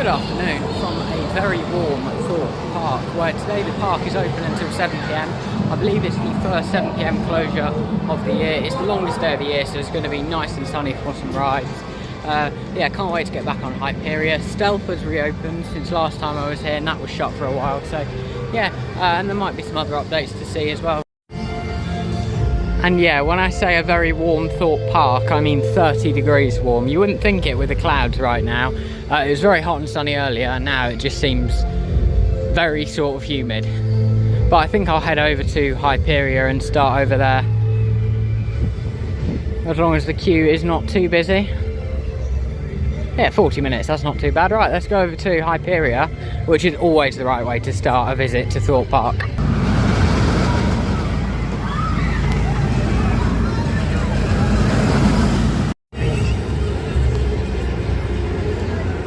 Good afternoon from a very warm Thorpe Park, where today the park is open until 7 PM. I believe it's the first 7 PM closure of the year. It's the longest day of the year, so it's going to be nice and sunny for some rides. Yeah, can't wait to get back on Hyperia. Stealth has reopened since last time I was here, and that was shut for a while, so yeah, and there might be some other updates to see as well. And yeah, when I say a very warm Thorpe Park, I mean 30 degrees warm. You wouldn't think it with the clouds right now. It was very hot and sunny earlier, and now it just seems very sort of humid. But I think I'll head over to Hyperia and start over there, as long as the queue is not too busy. Yeah, 40 minutes, that's not too bad. Right, let's go over to Hyperia, which is always the right way to start a visit to Thorpe Park.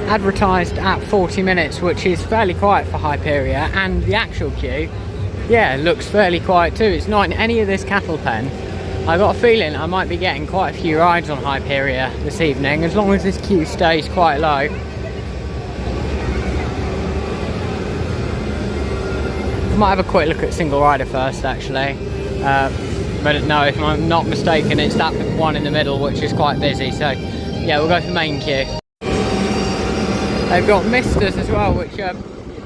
Advertised at 40 minutes, which is fairly quiet for Hyperia, and the actual queue, yeah, looks fairly quiet too. It's not in any of this cattle pen. I got a feeling I might be getting quite a few rides on Hyperia this evening, as long as this queue stays quite low. I might have a quick look at single rider first, actually. But no, if I'm not mistaken, it's that one in the middle, which is quite busy. So yeah, we'll go for main queue. They've got misters as well, which are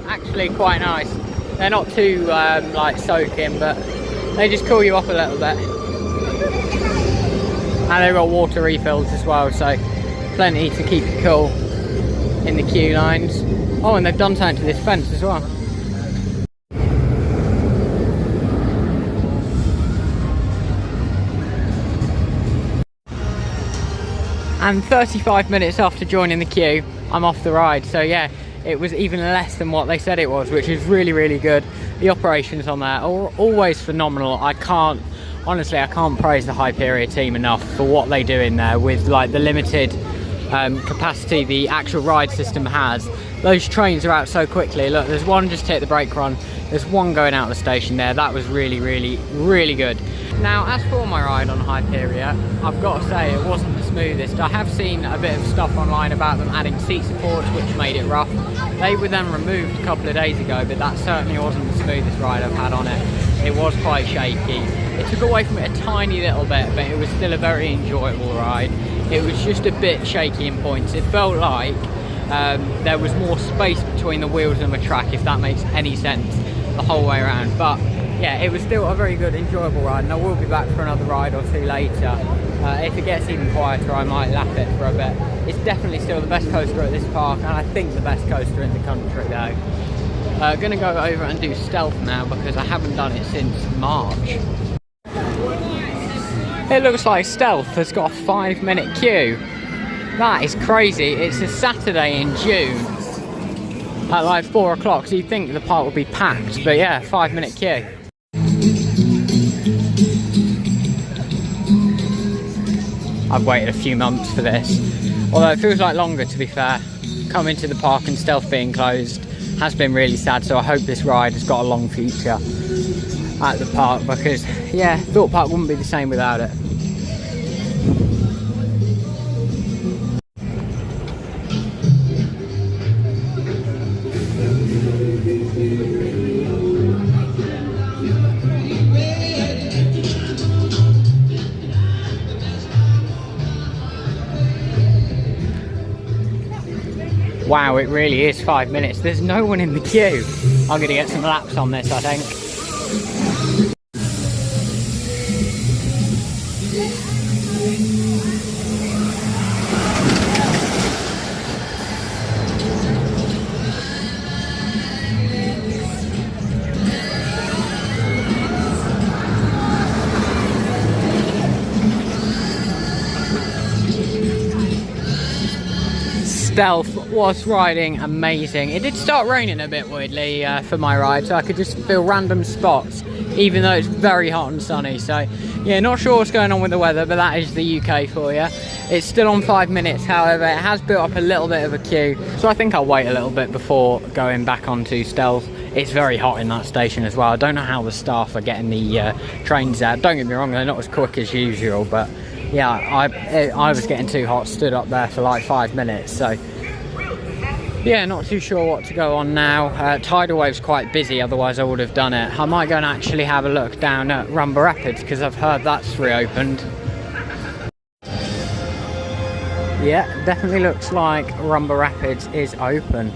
actually quite nice. They're not too like soaking, but they just cool you off a little bit. And they've got water refills as well, so plenty to keep it cool in the queue lines. Oh, and they've done something to this fence as well. And 35 minutes after joining the queue, I'm off the ride. So yeah, it was even less than what they said it was, which is really, really good. The operations on there are always phenomenal. Honestly, I can't praise the Hyperia team enough for what they do in there with like the limited capacity the actual ride system has. Those trains are out so quickly. Look, there's one just hit the brake run. There's one going out of the station there. That was really, really, really good. Now, as for my ride on Hyperia, I've got to say it wasn't the smoothest. I have seen a bit of stuff online about them adding seat supports, which made it rough. They were then removed a couple of days ago, but that certainly wasn't the smoothest ride I've had on it. It was quite shaky. It took away from it a tiny little bit, but it was still a very enjoyable ride. It was just a bit shaky in points. It felt like there was more space between the wheels and the track, if that makes any sense, the whole way around. But yeah, it was still a very good, enjoyable ride, and I will be back for another ride or two later. If it gets even quieter, I might lap it for a bit. It's definitely still the best coaster at this park, and I think the best coaster in the country though. Gonna go over and do Stealth now, because I haven't done it since March. It looks like Stealth has got a 5-minute queue. That is crazy. It's a Saturday in June at like 4 o'clock, so you'd think the park would be packed, but yeah, 5-minute queue. I've waited a few months for this, although it feels like longer, to be fair. Coming to the park and Stealth being closed has been really sad, so I hope this ride has got a long future at the park, because yeah, Thorpe Park wouldn't be the same without it. Wow, it really is 5 minutes. There's no one in the queue. I'm going to get some laps on this, I think. Stealth was riding amazing. It did start raining a bit weirdly for my ride, so I could just feel random spots, even though it's very hot and sunny. So yeah, not sure what's going on with the weather, but that is the UK for you. It's still on 5 minutes, however, it has built up a little bit of a queue, so I think I'll wait a little bit before going back onto Stealth. It's very hot in that station as well. I don't know how the staff are getting the trains out. Don't get me wrong, they're not as quick as usual, but yeah, I was getting too hot, stood up there for like 5 minutes, so Yeah, not too sure what to go on now. Tidal Wave's quite busy, otherwise I would have done it. I might go and actually have a look down at Rumba Rapids because I've heard that's reopened. Yeah, definitely looks like Rumba Rapids is open.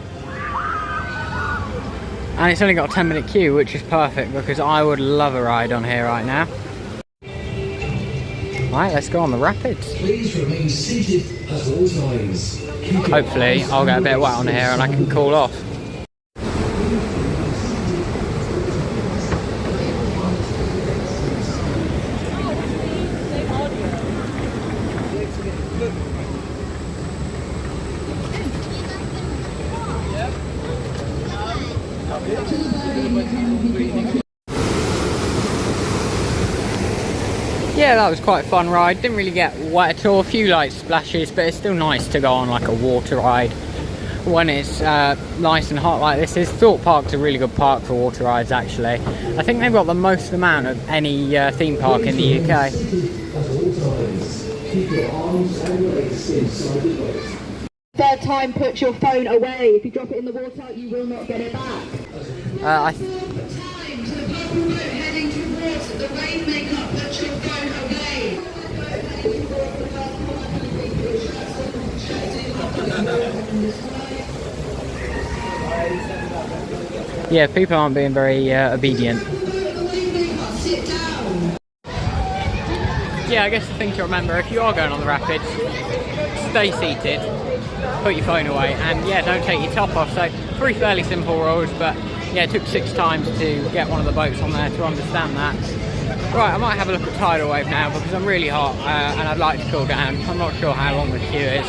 And it's only got a 10-minute queue, which is perfect because I would love a ride on here right now. Right, let's go on the rapids. Please remain seated at all times. Hopefully I'll get a bit wet on here and I can cool off. Yeah, that was quite a fun ride. Didn't really get wet at all, a few light splashes, but it's still nice to go on like a water ride when it's nice and hot like this is. Thorpe Park's a really good park for water rides actually. I think they've got the most amount of any theme park in the UK. Third time, put your phone away. If you drop it in the water, you will not get it back. Time to the purple boat heading towards the rainmaker. Put your phone away. Yeah, people aren't being very obedient. Sit down. Yeah, I guess the thing to remember, if you are going on the rapids, stay seated, put your phone away, and yeah, don't take your top off. So, three fairly simple rules, but yeah, it took 6 times to get one of the boats on there to understand that. Right, I might have a look at Tidal Wave now because I'm really hot and I'd like to cool down. I'm not sure how long the queue is.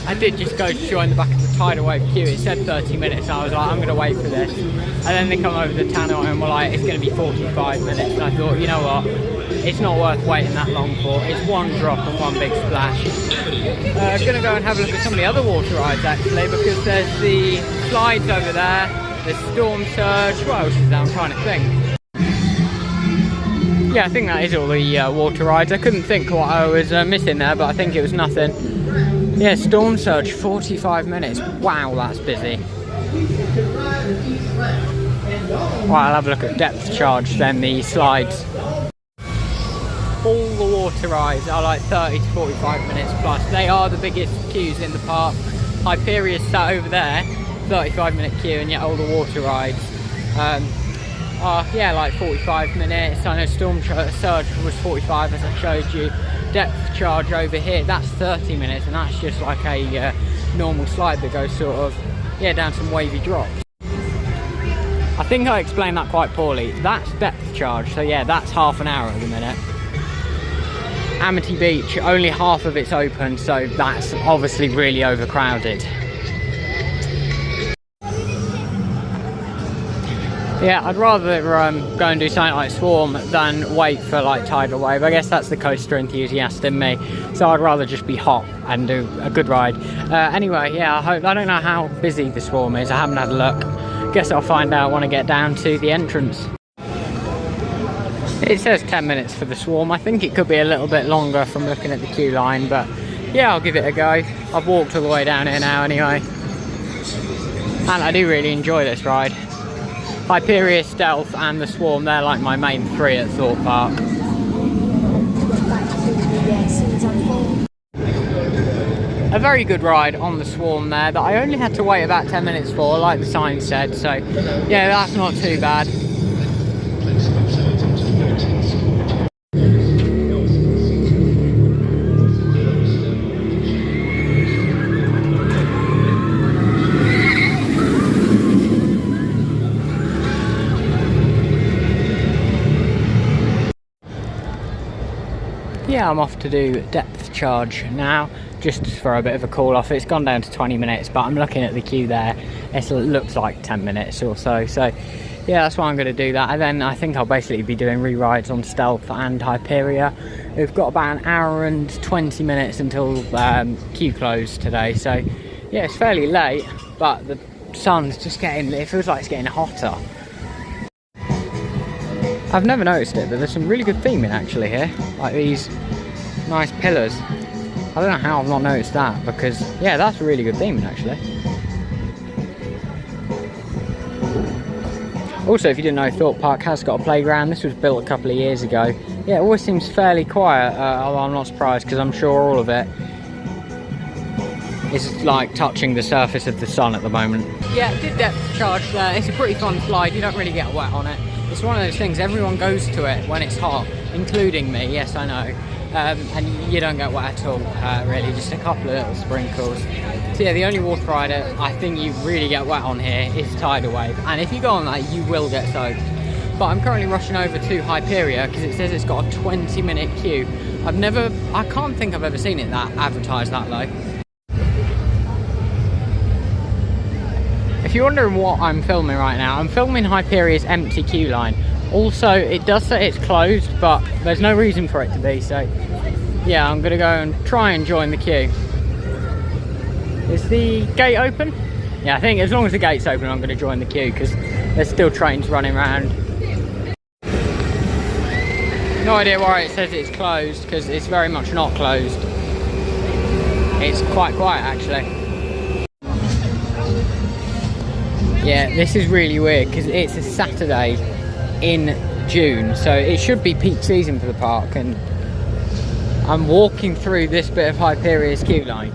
I did just go to join the back of the Tidal Wave queue. It said 30 minutes and I was like, I'm going to wait for this. And then they come over the tannoy and were like, it's going to be 45 minutes. And I thought, you know what, it's not worth waiting that long for. It's one drop and one big splash. I'm going to go and have a look at some of the other water rides actually, because there's the slides over there, the Storm Surge, what else is there? I'm trying to think. Yeah, I think that is all the water rides. I couldn't think what I was missing there, but I think it was nothing. Yeah, Storm Surge, 45 minutes. Wow, that's busy. Right, I'll have a look at Depth Charge then, the slides. All the water rides are like 30 to 45 minutes plus. They are the biggest queues in the park. Hyperia's sat over there, 35-minute queue, and yet all the water rides are, yeah, like 45 minutes. I know Storm Surge was 45 as I showed you. Depth Charge over here, that's 30 minutes, and that's just like a normal slide that goes sort of, yeah, down some wavy drops. I think I explained that quite poorly. That's Depth Charge, so yeah, that's half an hour at the minute. Amity Beach, only half of it's open, so that's obviously really overcrowded. Yeah, I'd rather go and do something like Swarm than wait for like Tidal Wave. I guess that's the coaster enthusiast in me, so I'd rather just be hot and do a good ride. Anyway, yeah, I don't know how busy the Swarm is. I haven't had a look. Guess I'll find out when I get down to the entrance. It says 10 minutes for the Swarm. I think it could be a little bit longer from looking at the queue line, but yeah, I'll give it a go. I've walked all the way down here now anyway, and I do really enjoy this ride. Hyperia, Stealth and the Swarm, they're like my main 3 at Thorpe Park. A very good ride on the Swarm there that I only had to wait about 10 minutes for, like the sign said, so yeah, that's not too bad. Yeah, I'm off to do Depth Charge now, just for a bit of a call off. It's gone down to 20 minutes, but I'm looking at the queue there. It looks like 10 minutes or so. So yeah, that's why I'm going to do that. And then I think I'll basically be doing re-rides on Stealth and Hyperia. We've got about an hour and 20 minutes until queue close today. So yeah, it's fairly late, but the sun's just getting, it feels like it's getting hotter. I've never noticed it, but there's some really good theming actually here, like these nice pillars. I don't know how I've not noticed that, because yeah, that's a really good theming actually. Also, if you didn't know, Thorpe Park has got a playground. This was built a couple of years ago. Yeah, it always seems fairly quiet, although I'm not surprised, because I'm sure all of it is like touching the surface of the sun at the moment. Yeah, it did depth charge there. It's a pretty fun slide. You don't really get wet on it. It's one of those things, everyone goes to it when it's hot, including me, yes I know. And you don't get wet at all, really, just a couple of little sprinkles. So yeah, the only water ride I think you really get wet on here is Tidal Wave, and if you go on that you will get soaked. But I'm currently rushing over to Hyperia because it says it's got a 20-minute queue. I can't think I've ever seen it that advertised that low. If you're wondering what I'm filming right now, I'm filming Hyperia's empty queue line. Also, it does say it's closed, but there's no reason for it to be, so yeah, I'm gonna go and try and join the queue. Is the gate open? Yeah, I think as long as the gate's open, I'm gonna join the queue, because there's still trains running around. No idea why it says it's closed, because it's very much not closed. It's quite quiet, actually. Yeah, this is really weird, because it's a Saturday in June, so it should be peak season for the park, and I'm walking through this bit of Hyperia's queue line.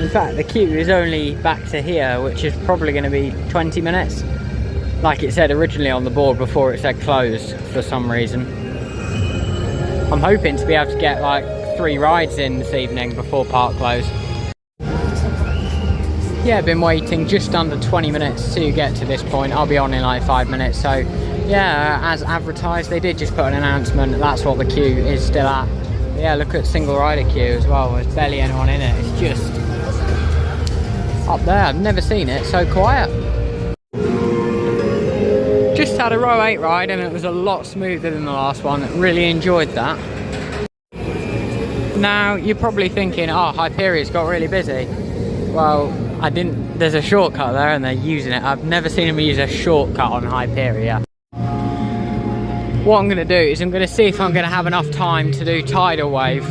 In fact, the queue is only back to here, which is probably going to be 20 minutes, like it said originally on the board before it said closed for some reason. I'm hoping to be able to get like 3 rides in this evening before park close. Yeah, I've been waiting just under 20 minutes to get to this point. I'll be on in like 5 minutes, so yeah, as advertised, they did just put an announcement. That's what the queue is still at. But yeah, look at single rider queue as well. There's barely anyone in it. It's just up there. I've never seen it so quiet. Just had a row 8 ride and it was a lot smoother than the last one. Really enjoyed that. Now you're probably thinking, oh, Hyperia's got really busy. Well, there's a shortcut there and they're using it. I've never seen them use a shortcut on Hyperia. What I'm going to do is I'm going to see if I'm going to have enough time to do Tidal Wave.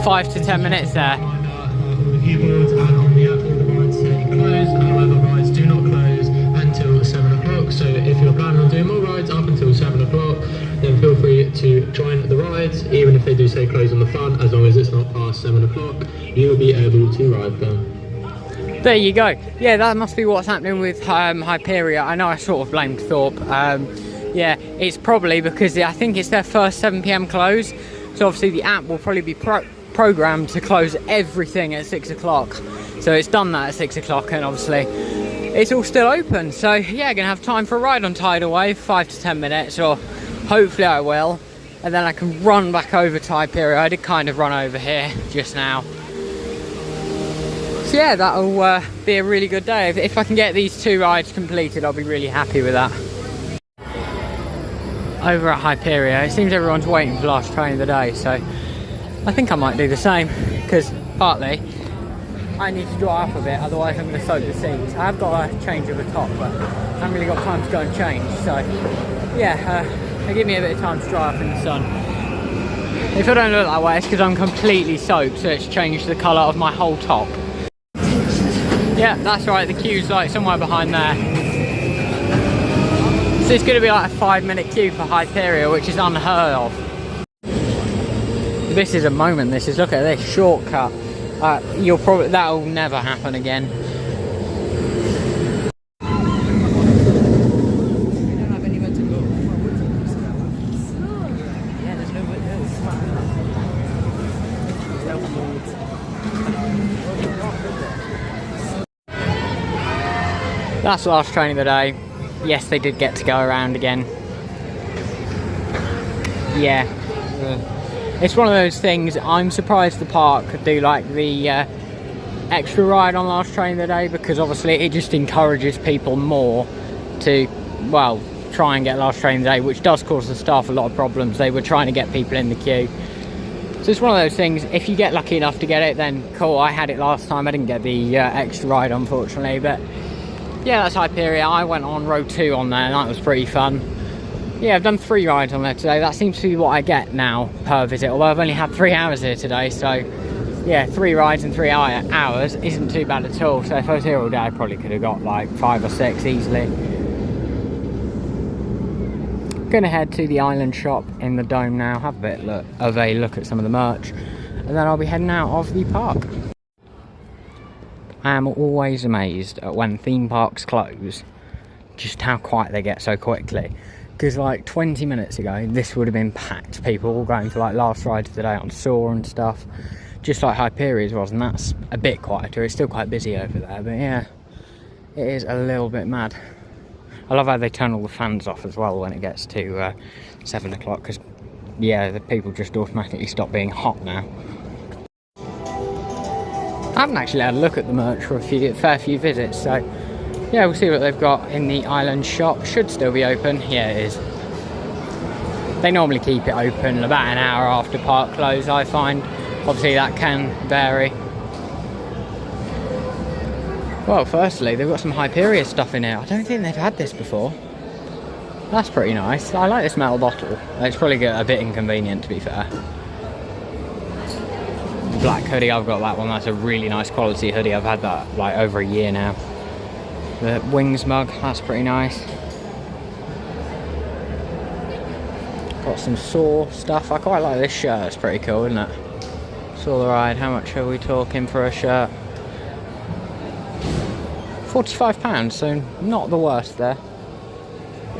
5 to 10 minutes there. On the keyboards and on the app, all the rides say closed, however rides do not close until 7 o'clock. So if you're planning on doing more rides up until 7 o'clock, then feel free to join the rides, even if they do say close on the front, as long as it's not past 7 o'clock, you will be able to ride them. There you go. Yeah, that must be what's happening with Hyperia. I know I sort of blamed Thorpe. Yeah, it's probably because I think it's their first 7 PM close. So obviously the app will probably be programmed to close everything at 6 o'clock. So it's done that at 6 o'clock, and obviously it's all still open. So yeah, gonna have time for a ride on Tidal Wave, 5 to 10 minutes, or hopefully I will. And then I can run back over to Hyperia. I did kind of run over here just now. So yeah, that'll be a really good day. If I can get these 2 rides completed, I'll be really happy with that. Over at Hyperia, it seems everyone's waiting for the last train of the day, so I think I might do the same, because partly I need to dry up a bit, otherwise I'm going to soak the seats. I have got a change of a top, but I haven't really got time to go and change, so yeah, they give me a bit of time to dry up in the sun. If I don't look that way, it's because I'm completely soaked, so it's changed the colour of my whole top. Yeah, that's right, the queue's like somewhere behind there. So it's going to be like a 5-minute queue for Hyperia, which is unheard of. This is a moment, this is, look at this shortcut. That'll never happen again. That's the last train of the day. Yes, they did get to go around again. Yeah. It's one of those things, I'm surprised the park could do like the extra ride on last train of the day, because obviously it just encourages people more to, well, try and get last train of the day, which does cause the staff a lot of problems. They were trying to get people in the queue. So it's one of those things, if you get lucky enough to get it, then cool. I had it last time, I didn't get the extra ride unfortunately, but yeah, that's Hyperia. I went on row 2 on there and that was pretty fun. Yeah, I've done 3 rides on there today. That seems to be what I get now per visit, although I've only had 3 hours here today, so yeah, 3 rides in 3 hours isn't too bad at all. So if I was here all day, I probably could have got like 5 or 6 easily. Gonna head to the island shop in the dome now, have a bit of a look at some of the merch, and then I'll be heading out of the park. I am always amazed at when theme parks close, just how quiet they get so quickly. Because like 20 minutes ago, this would have been packed. People all going for like last rides today on Soar and stuff. Just like Hyperia's was, and that's a bit quieter. It's still quite busy over there, but yeah, it is a little bit mad. I love how they turn all the fans off as well when it gets to 7 o'clock, because yeah, the people just automatically stop being hot now. I haven't actually had a look at the merch for a fair few visits, so yeah, we'll see what they've got in the island shop. Should still be open. Yeah, it is. They normally keep it open about an hour after park close, I find. Obviously that can vary. Well, firstly, they've got some Hyperia stuff in here. I don't think they've had this before. That's pretty nice. I like this metal bottle. It's probably a bit inconvenient, to be fair. The black hoodie, I've got that one. That's a really nice quality hoodie. I've had that like over a year now. The Wings mug, that's pretty nice. Got some Soar stuff. I quite like this shirt. It's pretty cool, isn't it? Saw the ride. How much are we talking for a shirt? £45, so not the worst there.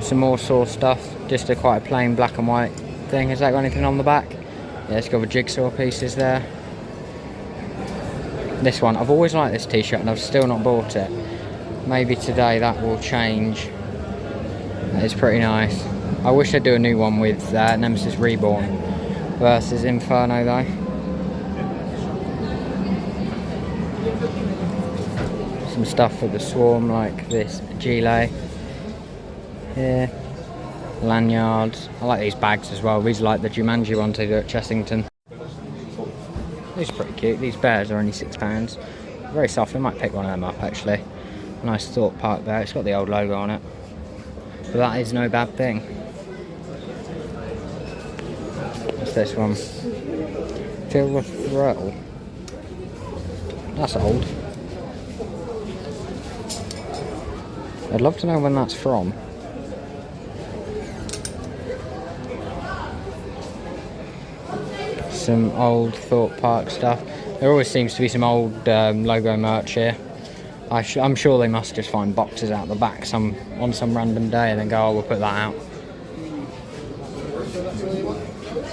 Some more Soar stuff. Just quite a plain black and white thing. Has that got anything on the back? Yeah, it's got the jigsaw pieces there. This one, I've always liked this t-shirt and I've still not bought it. Maybe today that will change. It's pretty nice. I wish I'd do a new one with Nemesis Reborn versus Inferno though. Some stuff for the Swarm, like this gilet here. Lanyards. I like these bags as well. These are like the Jumanji ones they do at Chessington. These are pretty cute. These bears are only £6. Very soft. I might pick one of them up actually. Nice Thorpe Park there. It's got the old logo on it. But that is no bad thing. What's this one? Feel the Thrill. That's old. I'd love to know when that's from. Some old Thorpe Park stuff. There always seems to be some old logo merch here. I'm sure they must just find boxes out the back on some random day and then go, oh, we'll put that out.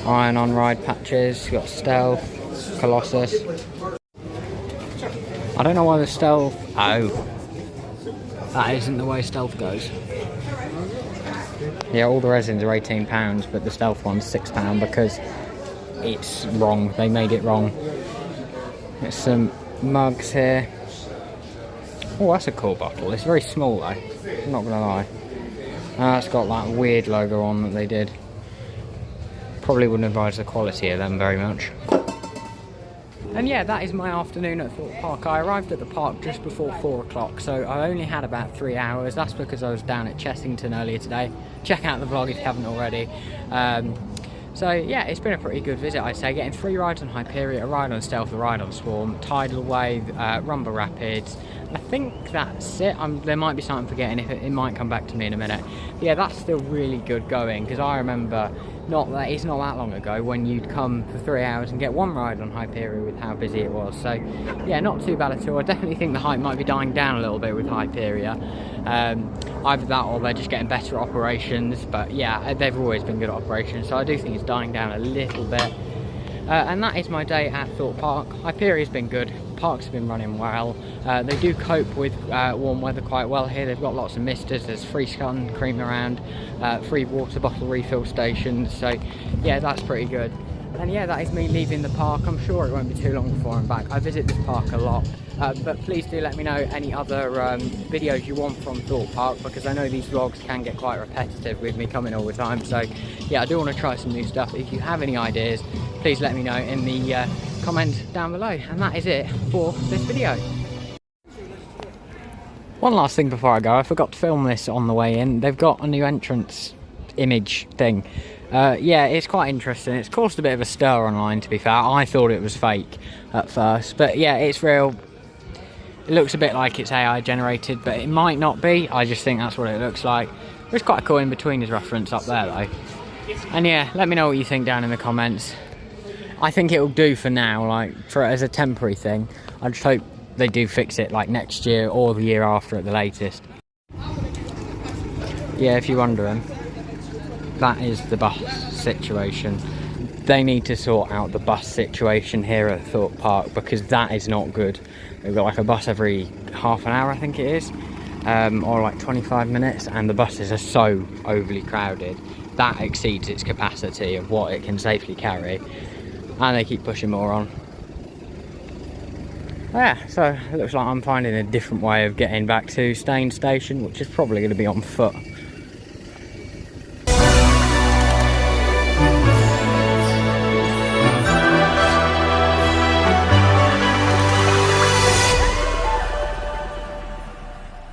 Iron on ride patches. You've got Stealth, Colossus. I don't know why the Stealth... Oh. That isn't the way Stealth goes. Yeah, all the resins are £18, but the Stealth one's £6 because it's wrong. They made it wrong. There's some mugs here. Oh, that's a cool bottle. It's very small though, I'm not gonna lie. It's got that weird logo on that they did. Probably wouldn't advise the quality of them very much. And yeah, that is my afternoon at Thorpe Park. I arrived at the park just before 4 o'clock, so I only had about 3 hours. That's because I was down at Chessington earlier today. Check out the vlog if you haven't already. So yeah, it's been a pretty good visit, I'd say. Getting 3 rides on Hyperia, a ride on Stealth, a ride on Swarm, Tidal Wave, Rumble Rapids. I think that's it. There might be something I'm forgetting. It might come back to me in a minute. But yeah, that's still really good going, because I remember it's not that long ago when you'd come for 3 hours and get 1 ride on Hyperia with how busy it was. So yeah, not too bad at all. I definitely think the hype might be dying down a little bit with Hyperia. Either that or they're just getting better operations, but yeah, they've always been good at operations, so I do think it's dying down a little bit. And that is my day at Thorpe Park. Hyperia's been good, parks have been running well. They do cope with warm weather quite well here. They've got lots of misters, there's free sun cream around, free water bottle refill stations, so yeah, that's pretty good. And yeah, that is me leaving the park. I'm sure it won't be too long before I'm back. I visit this park a lot, but please do let me know any other videos you want from Thorpe Park, because I know these vlogs can get quite repetitive with me coming all the time. So yeah, I do want to try some new stuff. If you have any ideas, please let me know in the comments down below. And that is it for this video. One last thing before I go, I forgot to film this on the way in. They've got a new entrance image thing. Yeah, it's quite interesting. It's caused a bit of a stir online, to be fair. I thought it was fake at first, but yeah, it's real. It looks a bit like it's AI generated, but it might not be. I just think that's what it looks like. There's quite a cool in-betweeners reference up there though. And yeah, let me know what you think down in the comments. I think it'll do for now, like as a temporary thing. I just hope they do fix it like next year or the year after at the latest. Yeah, if you're wondering, that is the bus situation. They need to sort out the bus situation here at Thorpe Park, because that is not good. They've got like a bus every half an hour, I think it is, or like 25 minutes, and the buses are so overly crowded. That exceeds its capacity of what it can safely carry, and they keep pushing more on. Yeah, so it looks like I'm finding a different way of getting back to Staines Station, which is probably going to be on foot.